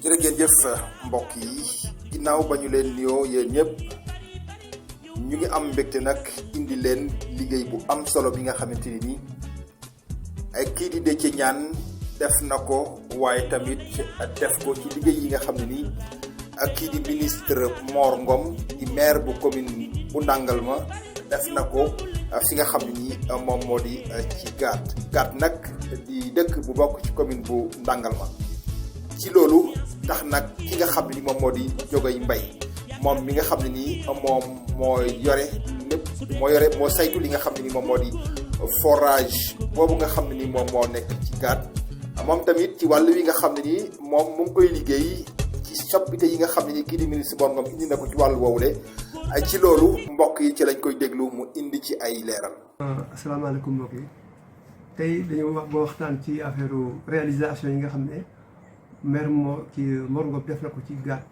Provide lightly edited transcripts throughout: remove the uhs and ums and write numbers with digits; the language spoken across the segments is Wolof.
jërë ngeen jëf mbokk yi ginnaaw ba ñu leen nuyoo yéen ñëpp ñu ngi am mbégte nag indi leen liggéey bu am solo bi nga xamante ni nii ay kii di Déthié Niane def na ko waaye tamit def ko ci liggéey yi nga xam ne nii ak kii di ministre Mor Ngom di maire bu commune bu Ndangalma def na ko fi nga xam ne nii moom moo di ci Gaat nag di dëkk bu bokk ci commune bu Ndangalma ci loolu tax nag ki nga xam ne ni moom moo di Jogay Mbay moom mi nga xam ne nii moom moo saytu li nga xam ne ni moom moo di forage boobu nga xam ne ni moom moo nekk ci Gaat moom tamit ci wàll wi nga xam ne nii moom mu ngi koy liggéey ci soppite yi nga xam ne ni kii di ministre Mor Ngom indi na ko ci wàllu woowule ci loolu mbokk yi ci lañ koy déglu mu indi ci ay leeral. asalaamaaleykum mbokk yi tey dañoo waxtaan ci affaire réalisation yi nga xam ne maire Mor Ngom def na ko ci Gaat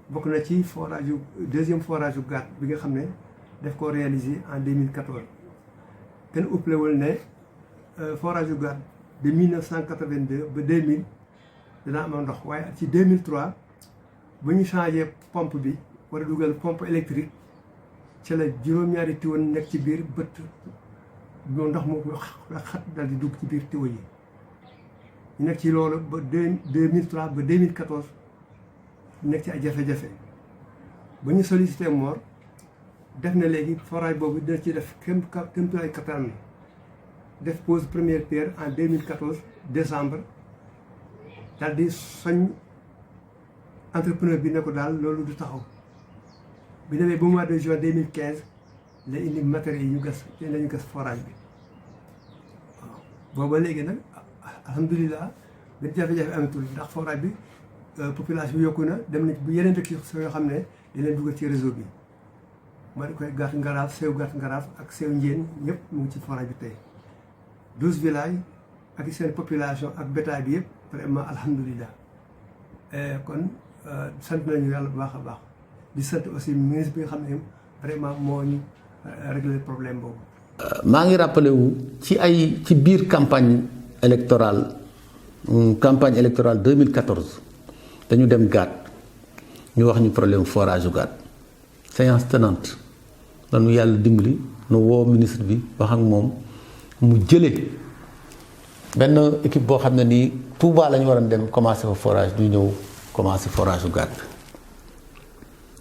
bokk na ci forage deuxième forage Gaat bi nga xam ne def ko réalisé en 2014 kenn uppalewul ne forage Gaat de 1982 ba 2000 dana am ndox waaye ci 2003 ba ñu changé pompe bi war a dugal pompe électrique ci la juróom-ñaari tiwo nekk ci biir bët moo ndox moo xat dal di dugg ci biir tiwo yi ñu nekk ci loolu ba 2003 ba 2014 nekk ci ay jafe-jafe ba ñu sollicité Mor def na léegi forage boobu dina ci def kéemtulaay kattan def pose première pierre en 2014 décembre daal di soñ entrepreneur bi ne ko daal loolu du taxaw bi demee ba mois de juin 2015 la indi matériels yi ñu gas te lañu gas forage bi waaw booba léegi nag alhamdulilah benn jafe-jafe amatul ndax forage bi population bi yokku na dem nañ bu yeneen dëkk yoo xam ne dañ leen dugal ci réseau bi ma di koy Gaat Ngaraaf Sew Gaat Ngaraaf ak Sew Njéen ñëpp mu ngi ci forage bi tey 12 villages ak seen population ak bétail bi yëpp vraiment alhamdulilah kon sant nañu yàlla bu baax a baax di sant aussi ministre bi nga xam ne vraiment moo ñu régler problème boobu. maa ngi rappelé wu ci biir campagne électorale 2014 dañu dem Gaat ñu wax ñu problème forage Gaat séance tenante dañu yàlla dimbali nu woo ministre bi wax ak moom mu jëlee benn équipe boo xam ne nii Touba la ñu waroon dem commencé fa forage ñu ñëw commencé forage Gaat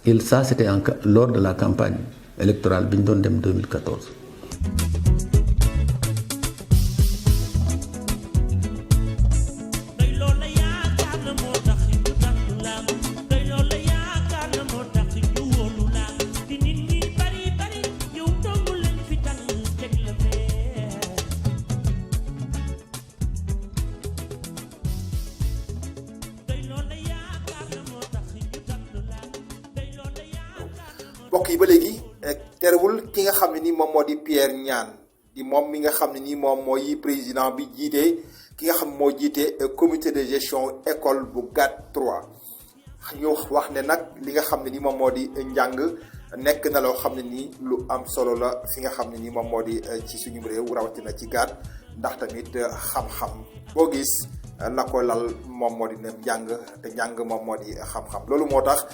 et ça c'était lors de la campagne électorale bi ñu doon dem 2014. mbokk yi ba léegi terewul ki nga xam ne ni moom moo di Pierre Niane di moom mi nga xam ne ni moom mooy président bi jiite ki nga xam moo jiite comité de gestion école bu Gaat 3 ñu wax ne nag li nga xam ne ni moom moo di njàng nekk na loo xam ne nii lu am solo la fi nga xam ne ni moom moo di ci suñu réew rawatina ci Gaat ndax tamit xam-xam boo gis la ko lal moom moo di ne njàng te njàng moom moo di xam-xam loolu moo tax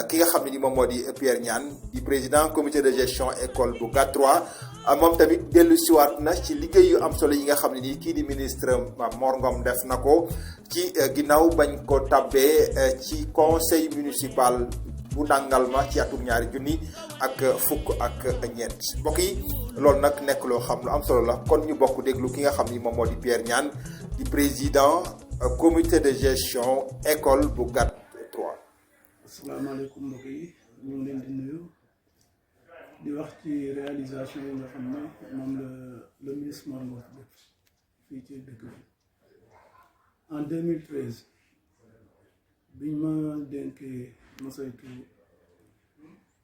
ki nga xam ne ni moom moo di Pierre Niane di président comité de gestion école bu Gaat 3 moom tamit dellu siwaat na ci liggéey yu am solo yi nga xam ne nii kii di ministre Mor Ngom def na ko ci ginnaaw bañ ko tabbee ci conseil municipal bu Ndangalma ci atum 2000 ak fukk ak ñeent mbokk yi loolu nag nekk loo xam lu am solo la kon ñu bokk déglu ki nga xam ni moom moo di Pierre Niane di président comité de gestion école bu Gaat 3. asalaamaaleykum mbokk yi ñu ngi leen di nuyu di wax ci réalisation yi nga xam ne moom le ministre Mor Ngom def fii ci dëkk bi en 2013 biñ ma dénkee ma saytu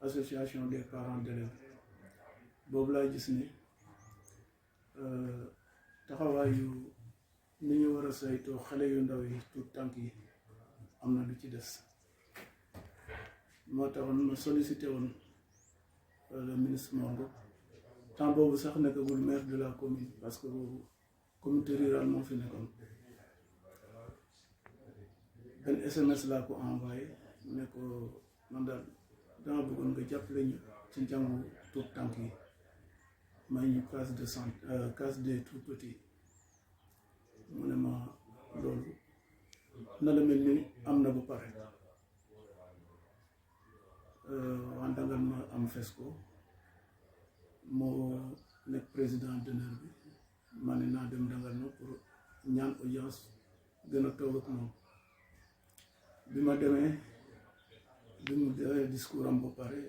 association des parents d'élèves boobu laa gis ni taxawaayu ni ñu war a saytoo xale yu ndaw yi tout tànk yi am na lu ci des moo taxoon ma sollicité woon le ministre Mor Ngom temps boobu sax nekkagul maire de la commune parce que boobu comité rural moo fi nekkoon benn SMS laa ko envoyé ne ko man daal dama bëggoon nga jàppale ñu ci njàngu tout tànk yi may ñu case de santé case des tout petits mu ne ma loolu na la mel ni am na bu pare waa Ndangal ma am FESCO moo nekk président d'honneur bi ma ne naa dem Ndangal ma pour ñaan audience gën a toog ak moom bi ma demee bi mu defee discours am ba pare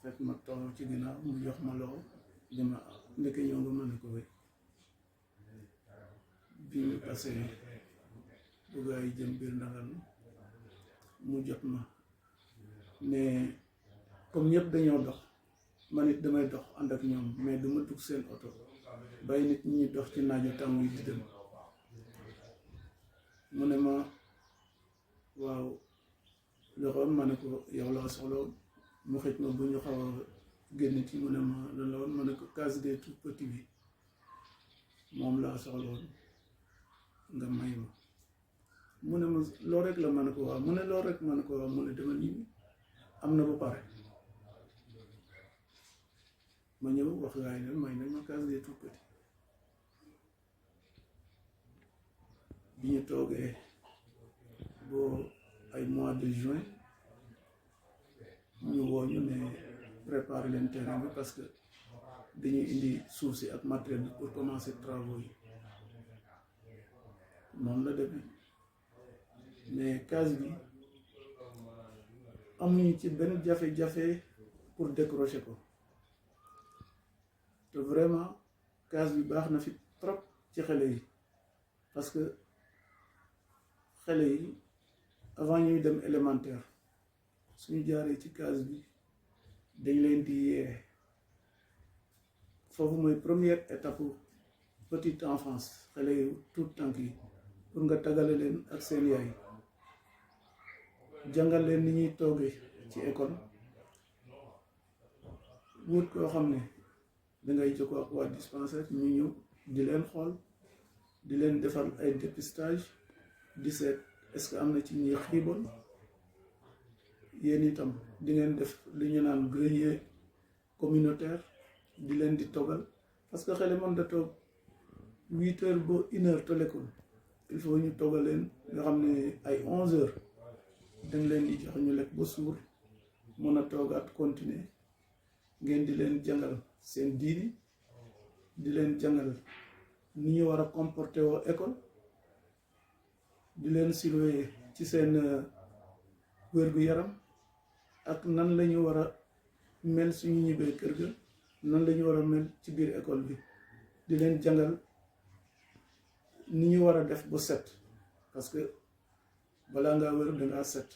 fekk ma toog ci ginnaaw mu jox ma loxo di ma ndeke ñëw nga mën a ko wéy bi ñu passé bu gaa yi jëm biir Ndangal mu jot ma mais comme ñëpp dañoo dox man it damay dox ànd ak ñoom mais duma dugg seen oto bàyyi nit ñi dox ci naaju tàng yi di dem mu ne ma waaw loxoom ma ne ko yow laa soxla mu xëj ma bu ñu xaw a génn ci mu ne ma lan la woon ma ne ko case des tout petits bi moom laa soxla woon nga may ma mu ne ma loo rek la ma ne ko waaw mu ne loo rek ma ne ko waaw mu ne dama nii am na ba pare ma ñëw wax gaay ne may nañ ma case des tout petits bi ñu toogee boo ay mois de juin ñu woo ñu ne préparer leen terrain bi parce que dañuy indi suuf si ak matériel bi pour commencer travaux yi noonu la demee mais case bi amuñu ci benn jafe-jafe pour décrocher ko te vraiment case bi baax na fi trop ci xale yi parce que xale yi avant ñuy dem élémentaire suñu jaaree ci case bi dañ leen di yee foofu mooy première étape petite enfance xale yu tout tànk yi pour nga tagale leen ak seen yaay jàngal leen ni ñuy toogee ci école wut koo xam ne dangay jokkoo ak waa dispensaire ñu ñëw di leen xool di leen defal ay dépistage di seet est-ce que am na ci ñi xiiboon yéen itam di ngeen def li ñu naan grenier communautaire di leen di toggal parce que xale mën da toog 8 heures ba 1 heure te lekkul il faut ñu toggal leen nga xam ne ay 11 heures dañ leen di jox ñu lekk ba suur mën a toogaat continuer ngeen di leen jàngal seen diini di leen jàngal ni ñu war a comporter woo école di leen surveiller ci seen wér-gu-yaram ak nan la ñu war a mel suñu ñibbee kër ga nan la ñu war a mel ci biir école bi di leen jàngal ni ñu war a def ba set parce que balaa ngaa wér dangaa set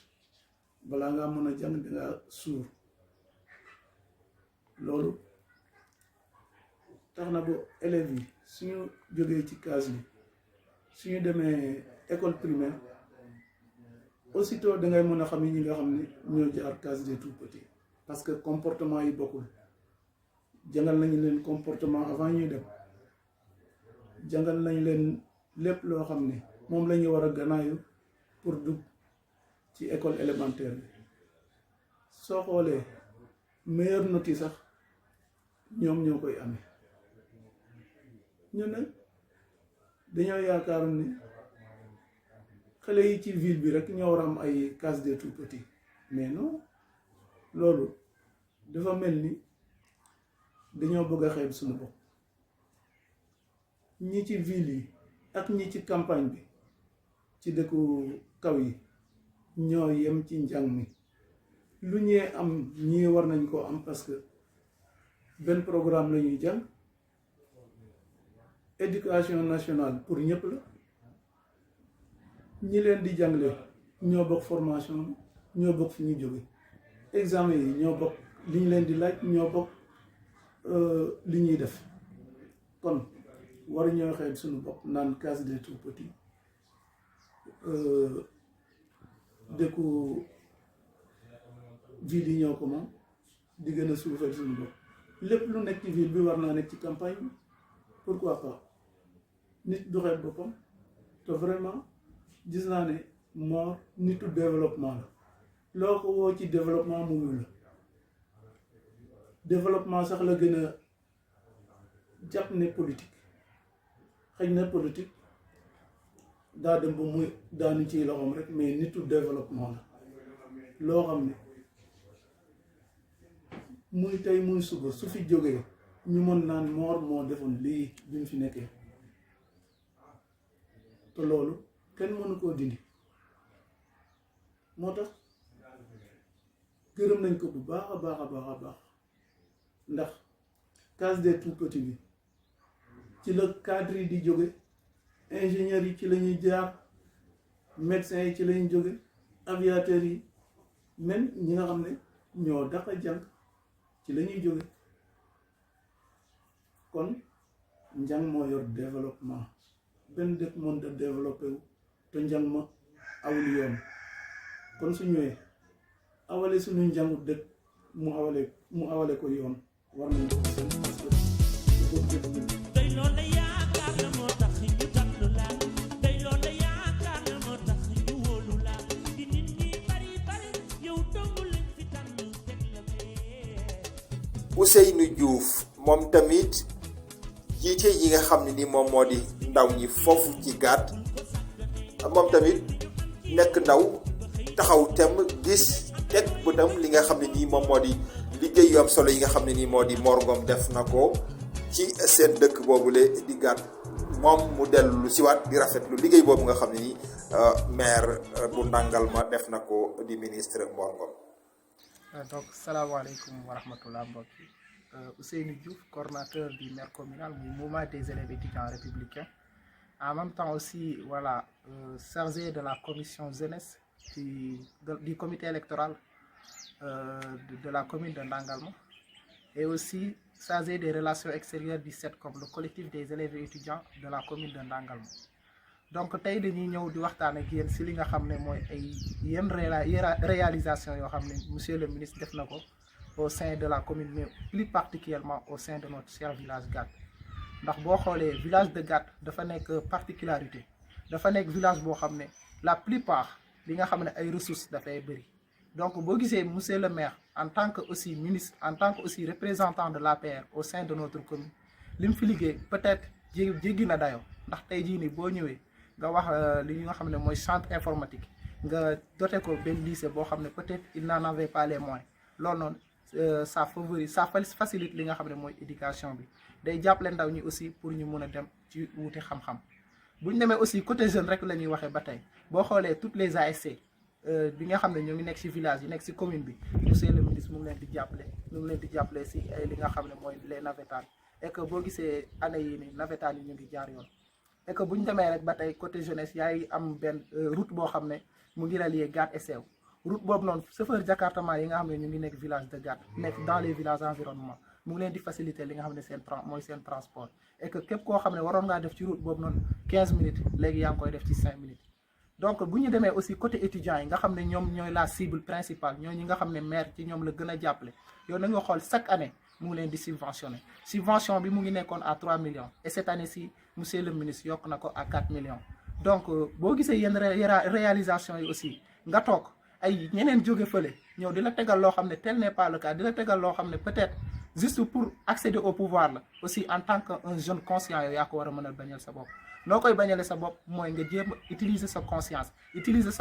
balaa ngaa mën a jàng dangaa suur loolu tax na ba élèves yi suñu jógee ci case bi suñu demee école primaire aussitôt dangay mën a xam ñi nga xam ne ñoo jaar case des tout petits parce que comportement yi bokkul jàngal nañu leen comportement avant ñuy dem jàngal nañ leen lépp loo xam ne moom la ñu war a ganaayu pour dugg ci école élémentaire bi soo xoolee meilleure note yi sax ñoom ñoo koy amee ñu ne dañoo yaakaar ni xale yi ci ville bi rek ñoo war a am ay case des tout petits mais non loolu dafa mel ni dañoo bëgg a xeeb suñu bopp ñi ci ville yi ak ñi ci campagne bi ci dëkku kaw yi ñoo yem ci njàng mi lu ñee am ñii war nañ koo am parce que benn programme la ñuy jàng éducation nationale pour ñëpp la ñi leen di jàngale ñoo bokk formation ñoo bokk fi ñu jóge examen yi ñoo bokk li ñu leen di laaj ñoo bokk li ñuy def kon war ñoo xeeb suñu bopp naan case des tout petits dëkku ville yi ñoo ko moom di gën a suufal suñu bopp lépp lu nekk ci ville bi war naa nekk ci campagne bi pourquoi pas nit du xeeb boppam te vraiment gis naa ne Mor nitu développement la loo ko woo ci développement mu ngi la développement sax la gën a jàpp ne politique xëy na politique daa dem ba muy daanu ci loxoom rek mais nitu développement la loo xam ne muy tey muy suba su fi jógee ñu mën naan Mor moo defoon lii bi mu fi nekkee te loolu kenn mënu koo dindi moo tax gërëm nañ ko bu baax a baax a baax a baax ndax case des tout petits bi ci la cadre yi di jóge ingénieurs yi ci la ñuy jaar médecins yi ci la ñuy jóge aviateurs yi même ñi nga xam ne ñoo dafa jàng ci la ñuy jóge kon njàng moo yor développement benn dëkk mën da développé wu te njàng ma awul yoon kon su ñëwee awale suñu njàngu dëkk mu awale ko yoon war nañ ko seen parce que day loolu yaakaar na moo tax ñu tànn la day loolu yaakaar na moo tax ñu wóolu la di nit ñi bari yow dong lañ fi tànn teg la fee. Ousseynou Diouf moom tamit jiite yi nga xam ne ni moom moo di ndaw ñi foofu ci gaat moom tamit nekk ndaw taxaw tem gis teg bëtam li nga xam ne nii moom moo di liggéey yu am solo yi nga xam ne nii moo di Mor Ngom def na ko ci seen dëkk boobule di gaat moom mu dellu lu siwaat di rafetlu liggéey boobu nga xam ne nii maire bu Ndangal ma def na ko di ministre Mor Ngom. Donc salaamaaleykum wa rahmatullah mbokk yi Ousseynou Diouf coordonnateur du maire communal du mouvement des élèves étudiants républicains en même temps aussi voilà chargé de la commission jeunesse du comité électoral de la commune de Ndangalma et aussi chargé des relations extérieures du CETCOM le collectif des élèves et étudiants de la commune de Ndangalma. Donc tey dañuy ñëw di waxtaan ak yéen si li nga xam ne mooy ay yenn réalisation yoo xam ne monsieur le ministre def na ko au sein de la commune mais plus particulièrement au sein de notre cher village Gat ndax boo xoolee village de Gat dafa nekk particularité dafa nekk village boo xam ne la plupart li nga xam ne ay ressources dafay bëri donc boo gisee monsieur le maire en tant que aussi ministre en tant que aussi représentant de l'APR au sein de notre commune li mu fi liggéey peut-être jéggi na dayoo ndax tey jii nii boo ñëwee nga wax li nga xam ne mooy centre informatique nga doté ko benn lycée boo xam ne peut-être il n'en avait pas les moyens loolu noonu ça favorise ça facilite li nga xam ne mooy éducation bi day jàppale ndaw ñi aussi pour ñu mun a dem ci wuti xam-xam bu ñu demee aussi côté jeune rek la ñuy waxee ba tey boo xoolee toutes les ASC bi nga xam ne ñoo ngi nekk ci village yi nekk ci commune bi monsieur le ministre mu ngi leen di jàppale ci li nga xam ne mooy les navétanes et que boo gisee année yii nii navétanes yi ñu ngi jaar yoon. et que bu ñu demee rek ba tey côté jeunesse yaay am benn route boo xam ne mu ngi relier Gat et Sew route boobu noonu chauffeur jakartaman yi nga xam ne ñu ngi nekk village de Gat nekk dans les villages environnement mu ngi leen di faciliter li nga xam ne seen transport et que képp koo xam ne waroon ngaa def ci route boobu noonu 15 minutes léegi yaa ngi koy def ci 5 minutes. donc bu ñu demee aussi côté étudiants yi nga xam ne ñoom ñooy la cible principale ñooy ñi nga xam ne maire ci ñoom la gën a jàppale yow na nga xool chaque année mu ngi leen di subventionné subvention bi mu ngi nekkoon à 3 millions et cette année-ci monsieur le ministre yokk na ko à 4 millions donc boo gisee yenn réalisation yi aussi nga toog ay ñeneen jóge fële ñëw di la tegal loo xam ne tel n'est pas le cas di la tegal loo xam ne peut-être juste pour accéder au pouvoir la aussi en tant que un jeune conscient yow yaa ko war a mën a bañal sa bopp noo koy bañale sa bopp mooy nga jéem a utiliser sa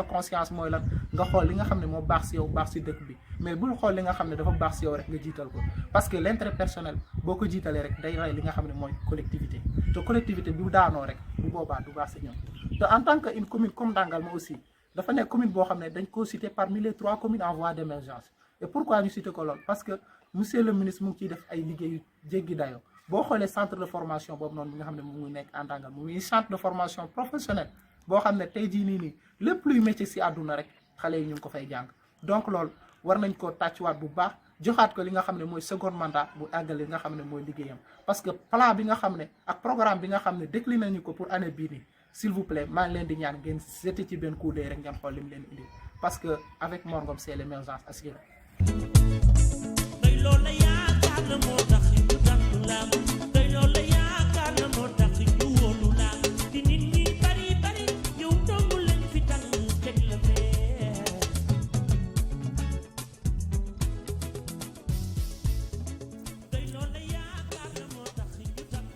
conscience mooy lan nga xool li nga xam ne moo baax si yow baax si dëkk bi mais bul xool li nga xam ne dafa baax si yow rek nga jiital ko parce que l'intérêt personnel boo ko jiitalee rek day rey li nga xam ne mooy collectivité te collectivité bu daanoo rek bu boobaa du baax si ñoom te en tant que une commune comme Ndangalma aussi dafa nekk commune boo xam ne dañ ko cité parmi les 3 communes en voie d'émergence et pourquoi ñu cité ko lool parce que monsieur le ministre mu ngi ciy def ay liggéeyu jéggi dayoo boo xoolee centre de formation boobu noonu bi nga xam ne mu ngi nekk en Ndangalma mu ngi centre de formation professionnelle boo xam ne tey jii nii lépp luy métier si àdduna rek xale yi ñu ngi ko fay jàng donc loolu war nañ koo tàccuwaat bu baax joxaat ko li nga xam ne mooy second mandat bu àggal li nga xam ne mooy liggéeyam parce que plan bi nga xam ne ak programme bi nga xam ne décliné nañu ko pour année bii nii s'il vous plaît maa ngi leen di ñaan ngeen seeti ci benn coup d'œil rek ngeen xool li mu leen indi parce que avec Mor Ngom c'est l'émergence assurée.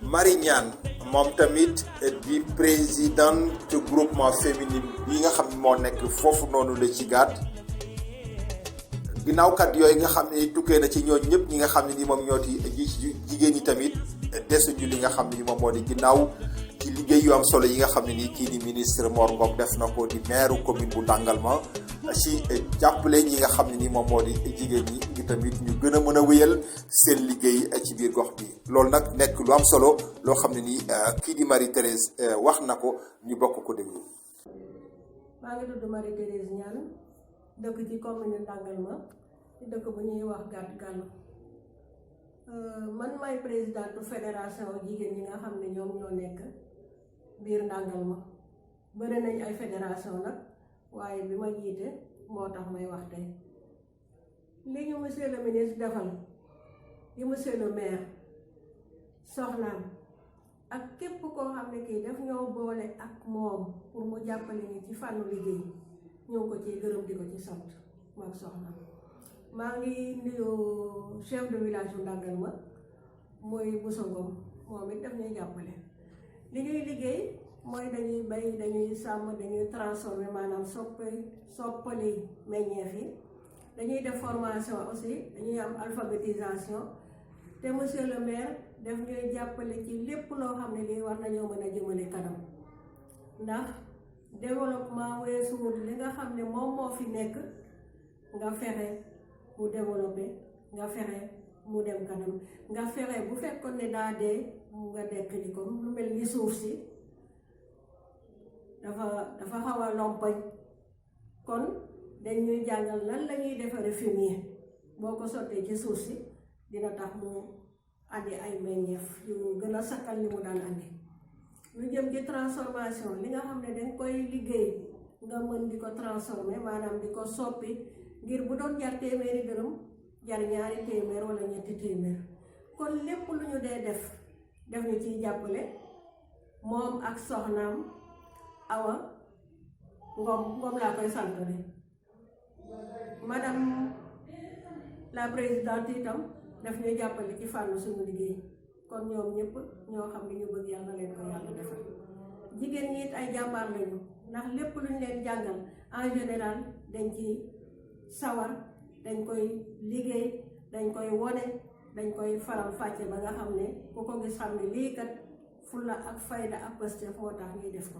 Marie Niane moom tamit di présidente groupement féminin bi nga xam ne moo nekk foofu noonu la ci gaat ginnaaw kat yooyu nga xam ne tukkee na ci ñooñu ñëpp ñi nga xam ne ni moom ñoo di jigéen ñi tamit desuñu li nga xam ne ni moom moo di ginnaaw ci liggéey yu am solo yi nga xam ne nii kii di ministre Mor Ngom def na ko di maire commune bu Ndangalma ci jàppale ñi nga xam ne ni moom moo di jigéen ñi ngi tamit ñu gën a mën a wéyal seen liggéey ci biir gox bi loolu nag nekk lu am solo loo xam ne nii kii di Marie Thérèse wax na ko ñu bokk ko déglu. maa ngi tudd Marie Thérèse Niane dëkk ci commune Ndangalma ci dëkk bu ñuy wax Gàtt Gàllu man maay présidente fédération jigéen ñi nga xam ne ñoom ñoo nekk biir Ndangalma bëri nañ ay fédération nag waaye bi ma jiite moo tax may wax tey li ñu monsieur le ministre defal yi monsieur le maire soxnaam ak képp koo xam ne kii daf ñoo boole ak moom pour mu jàppale ñu ci fànnu liggéey ñoo ko ciy gërëm di ko ci sant moom soxnaam. maa ngi nuyu chef de village bu Ndangalma mooy Bousso Ngom moom it daf ñuy jàppale li ñuy liggéey mooy dañuy bay dañuy sàmm dañuy transformer maanaam soppali meññeef yi dañuy def formation aussi dañuy am alphabétisation te monsieur le maire daf ñuy jàppale ci lépp loo xam ne lii war nañoo mën a jëmale kanam ndax développement weesuwul li nga xam ne moom moo fi nekk nga fexe mu développé nga fexe mu dem kanam nga fexe bu fekkoon ne daa dee nga dekk li ko lu mel ni suuf si dafa xaw a lompañ kon dañuy jàngal lan la ñuy defaree fumier boo ko sottee ci suuf si dina tax mu andi ay meññeef yu gën a sakkal li mu daan andi lu jëm ci transformation li nga xam ne dañ koy liggéey nga mën di ko transformer maanaam di ko soppi ngir bu doon jar téeméeri dërëm jar ñaari téeméer wala ñetti téeméer kon lépp lu ñu dee def ñu ciy jàppale moom ak soxnaam Awa Ngom laa koy sant de madame la présidente itam daf ñuy jàppale ci fànn suñu liggéey kon ñoom ñëpp ñoo xam ne ñu bëgg yàlla leen ko yàlla defal jigéen ñi it ay jàmbaar lañu ndax lépp lu ñu leen jàngal en général dañ ci sawar dañ koy liggéey dañ koy wone dañ koy faral fàcce ba nga xam ne ku ko gis xam ne lii kat fulla ak fayda ak Pastef moo tax ñuy def ko.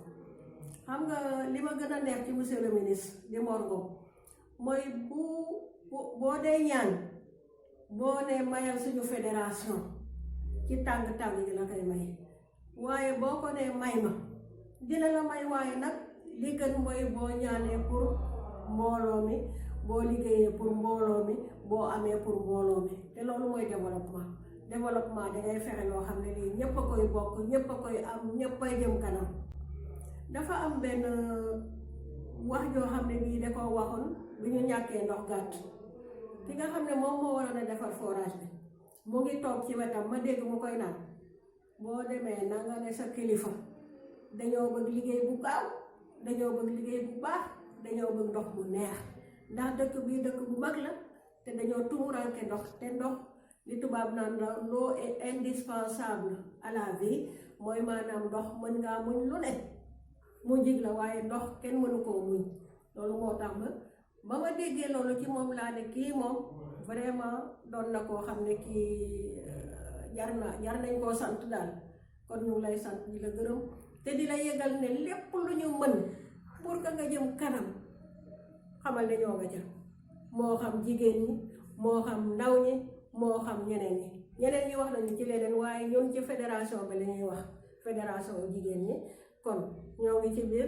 xam nga li ma gën a neex ci monsieur le ministre di Mor Ngom mooy boo dee ñaan boo ne mayal suñu fédération ci tàng-tàng yi la koy may waaye boo ko nee may ma dina la may waaye nag li gën mooy boo ñaanee pour mbooloo mi boo liggéeyee pour mbooloo mi boo amee pour mbooloo mi te loolu mooy développement dangay fexe loo xam ne lii ñëpp a koy bokk ñëpp a koy am ñëpp ay jëm kanam. dafa am benn wax joo xam ne bii da koo waxoon bi ñu ñàkkee ndox gàtt ki nga xam ne moom moo waroon a defar forage bi mu ngi toog ci wetam ma dégg mu koy naan boo demee na nga ne sa kilifa dañoo bëgg liggéey bu gaaw dañoo bëgg liggéey bu baax dañoo bëgg ndox bu neex ndax dëkk bii dëkk bu mag la te dañoo tumuranke ndox te ndox li tubaab naan la l'eau est indispensable à la vie mooy maanaam ndox mën ngaa muñ lu ne mu jig la waaye ndox kenn mënu koo muñ loolu moo tax ba ma déggee loolu ci moom laa ne kii moom vraiment doon na koo xam ne kii jar nañ koo sant daal kon ñu lay sant di la gërëm te di la yëgal ne lépp lu ñu mën pour que nga jëm kanam xamal ne ñoo nga jëm moo xam jigéen ñi moo xam ndaw ñi moo xam ñeneen ñi wax nañu ci leneen waaye ñun ci fédération bi la ñuy wax fédération jigéen ñi kon ñoo ngi ci biir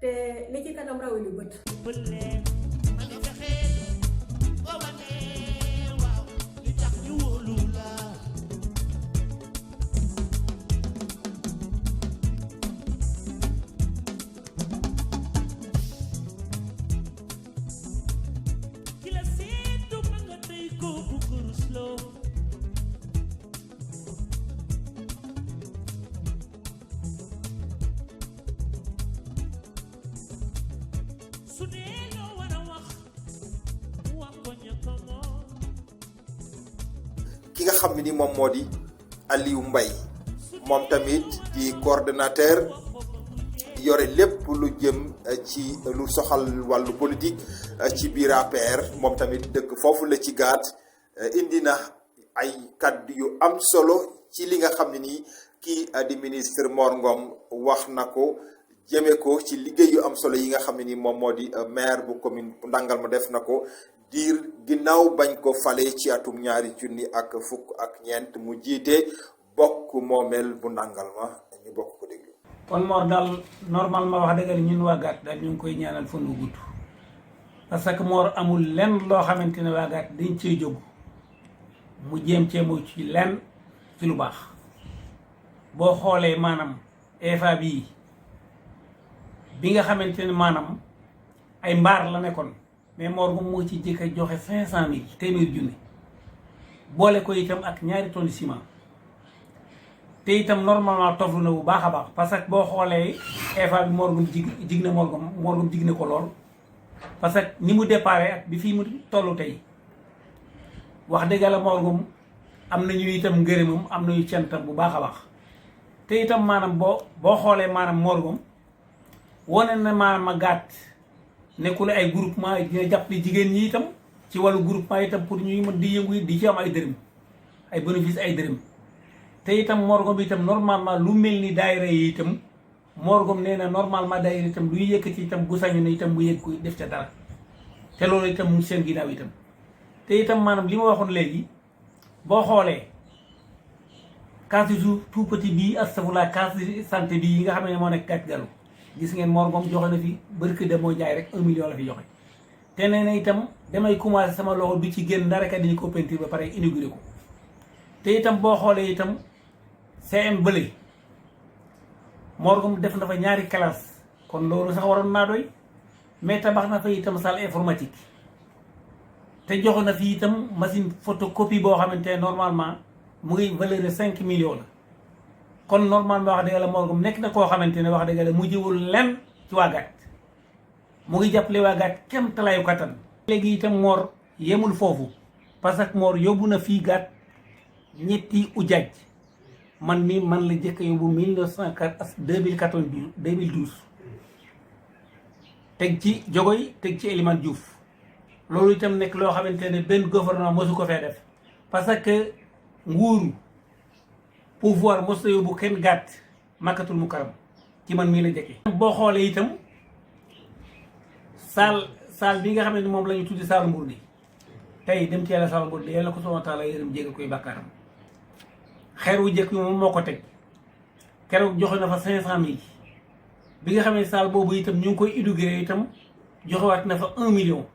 te li ci kanam raw li bët. ki nga xam ne ni moom moo di Aliou Mbaye moom tamit di coordonnateur di yore lépp lu jëm ci lu soxal wàllu politique ci biir APR moom tamit dëkk foofu la ci gaat indi na ay kàddu yu am solo ci li nga xam ne nii kii di ministre Mor Ngom wax na ko jëme ko ci liggéey yu am solo yi nga xam ne nii moom moo di maire bu commune bu Ndangalma def na ko diir ginnaaw bañ ko fale ci atum 2024 mu jiite bokk moomeel bu Ndangalma ñu bokk ko déglu. kon Mor daal normalement wax dëgg ñun waa Gàtt daal ñu ngi koy ñaanal fan wu gudd parce que Mor amul lenn loo xamante ne waa Gàtt dañ cee jóg mu jéem cee mu ci lenn ci lu baax boo xoolee maanaam EFA bi nga xamante ne maanaam ay mbaar la nekkoon mais Mor Ngom moo ci jëkk a joxe 500,000 téeméer junni boole ko itam ak 2 tonnes ciment te itam normalement toflu na bu baax a baax parce que boo xoolee EFA bi Mor Ngom jig na Mor Ngom jig na ko lool parce que ni mu déparé ak bi fii mu tollu tey wax dëgg la Mor Ngom am nañu itam ngërëmam am nañu cantam bu baax a baax te itam maanaam boo xoolee maanaam Mor Ngom wane na maanaam a Gàtt nekkul ay groupement dina jàppale jigéen ñi itam ci wàllu groupement itam pour ñuy mën di yëngu di ci am ay dërëm ay bénéfice ay dërëm te itam Mor Ngom itam normalement lu mel ni daayira yi itam Mor Ngom nee na normalement daayira itam lu ñu yëkkati itam bu sañu ne itam mu yëg ko def ca dara te loolu itam mu seen ginnaaw itam te itam maanaam li ma waxoon léegi boo xoolee case tout petit bii astafurlah case santé bii yi nga xam ne moo nekk Gàtt Galo gis ngeen Mor Ngom joxe na fi barke de moo jaay rek 1 million la fi joxe te nee na itam damay commencé sama loxo bi ci génn dara kat dañu ko peinture ba pare inauguré ko te itam boo xoolee itam CM bële Mor Ngom def na fa 2 classe kon loolu sax waroon naa doy mais tabax na fa itam salle informatique te joxe na fi itam machine photocopie boo xamante ne normalement mu ngi valeur de 5 millions la kon normalement wax dëgg la Mor Ngom nekk na koo xamante ne wax dëgg la mu jiwul lenn ci waa Gàtt mu ngi jàppale waa Gàtt kem talaayu kattan. léegi itam Mor yemul foofu parce que Mor yóbbu na fii Gàtt 2 ujaaj man la jëkk yóbbu 2012 teg ci Jogoy teg ci Elimane Diouf loolu itam nekk loo xamante ne benn gouvernement mosu ko fee def parce que nguuru pouvoir mos na yóbbu kenn Gàtt Makkatul Mukarram ci man mii la jëkke boo xoolee itam saal bi nga xam ne moom la ñu tuddi saalu mbur di tey dem ci yàlla saalu mbur di yàlla ko subhaanahu wa taala yërëm jéggal koy bàkkaaram xeer wu jëkk bi moom moo ko teg keroog joxe na fa 500,000 bi nga xam ne saal boobu itam ñu ngi koy inauguré itam joxewaat na fa 1 million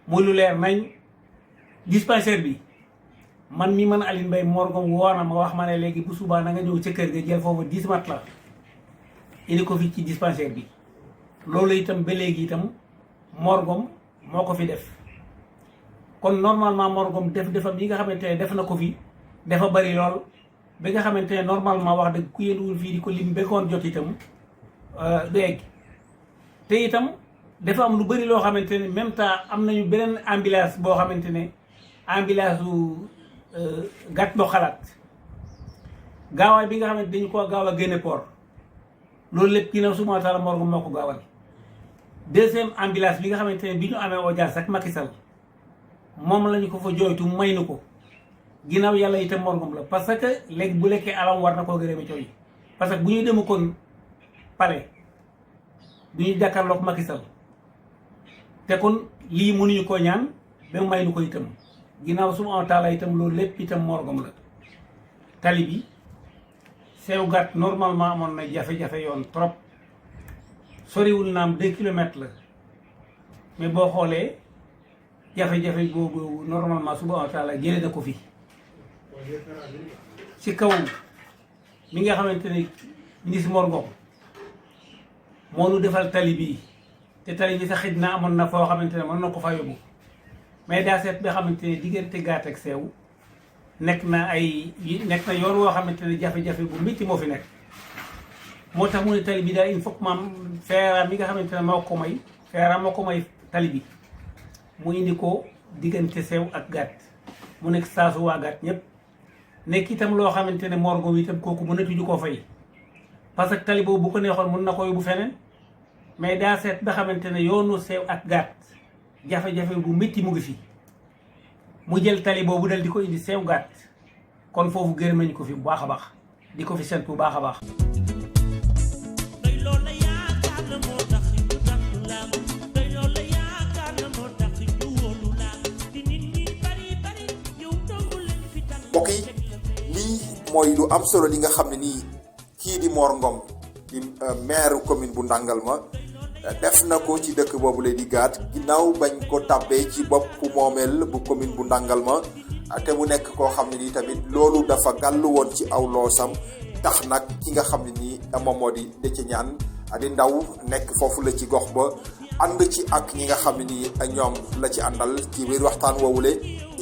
muy lu leer nañ dispensaire bi man Aline Mbaye Mor Ngom woo na ma wax ma ne léegi bu subaa na nga ñëw ca kër ga jël foofu 10 mat la indi ko fi ci dispensaire bi loolu itam ba léegi itam Mor Ngom moo ko fi def kon normalement Mor Ngom defam yi nga xamante ne def na ko fi dafa bari lool ba nga xamante ne normalement wax dëgg ku yéenwul fii di ko lim bekkoon jot itam du egg te itam dafa am lu bari loo xamante ne même temps am nañu beneen ambulance boo xamante ne ambulance su Gàtt Ndo Xalaat gaawaay bi nga xamante dañu ko gaaw a génne port loolu lépp kii na subhaanahu wa taala Mor Ngom moo ko gaawal deuxième ambulance bi nga xamante ne bi ñu amee audience ak Macky Sall moom lañu ko fa jooytu may nu ko ginnaaw yàlla itam Mor Ngom la parce que léegi bu lekkee alam war na koo gërëme cooy parce que bu ñuy demu kon pare du ñu jàkkaarloog Macky Sall te kon lii mënuñu koo ñaan ba may nu ko itam ginnaaw subhaanahu wa taala itam loolu lépp itam Mor Ngom la tali bi sew Gàtt normalement amoon na jafe-jafe yoon trop soriwul naam 2 kilomètres la mais boo xoolee jafe-jafe boobu normalement subhaanahu wa taala jëlee na ko fi ci kaw mi nga xamante ne ministre Mor Ngom moo nu defal tali bii te tali bi sax xëj na amoon na foo xamante ne mën na ko fa yóbbu mais daa seet ba xamante ne diggante Gàtt ak sew nekk na yoon woo xamante ne jafe-jafe bu métti moo fi nekk moo tax mu ne tali bi daal il faut que maam feera mi nga xamante ne moo ko may tali bi mu indi ko diggante sew ak Gàtt mu nekk saasu waa Gàtt ñëpp nekk itam loo xamante ne morgue bi itam kooku mënatuñu koo fay parce que tali boobu bu ko neexoon mën na ko yóbbu feneen mais daa seet ba xamante ne yoonu sew ak gàtt jafe-jafe bu métti mu ngi fi mu jël tali boobu dal di ko indi sew gàtt kon foofu gërëm nañu ko fi bu baax a baax di ko fi sant bu baax a baax. mbokk yi lii mooy lu am solo li nga xam ne nii kii di Mor Ngom di maire commune bu Ndangalma def na ko ci dëkk boobu la di Gaat ginnaaw bañ ko tàbbee ci boppu moomeel bu commune bu Ndangalma te mu nekk koo xam ne nii tamit loolu dafa gàllu woon ci aw loosam tax nag ki nga xam ne nii moom moo di Déthié Niane di ndaw nekk foofu la ci gox ba ànd ci ak ñi nga xam ne nii ñoom la ci àndal ci biir waxtaan woowule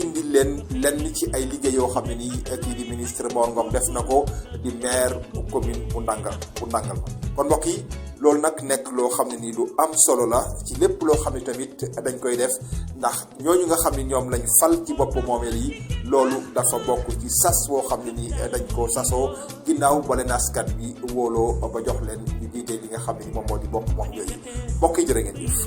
indi leen lenn ci ay liggéey yoo xam ne nii kii di ministre Mor Ngom def na ko di maire bu commune bu Ndangalma kon mbokk yi loolu nag nekk loo xam ne nii lu am solo la ci lépp loo xam ne tamit dañ koy def ndax ñooñu nga xam ne ñoom lañ fal ci bopp moomeel yi loolu dafa bokk ci sas woo xam ne nii dañ ko sasoo ginnaaw ba leen askan bi wóoloo ba jox leen ñu jiite li nga xam ne ni moom moo di bopp moom yooyu mbokk yi jërë ngeen jëf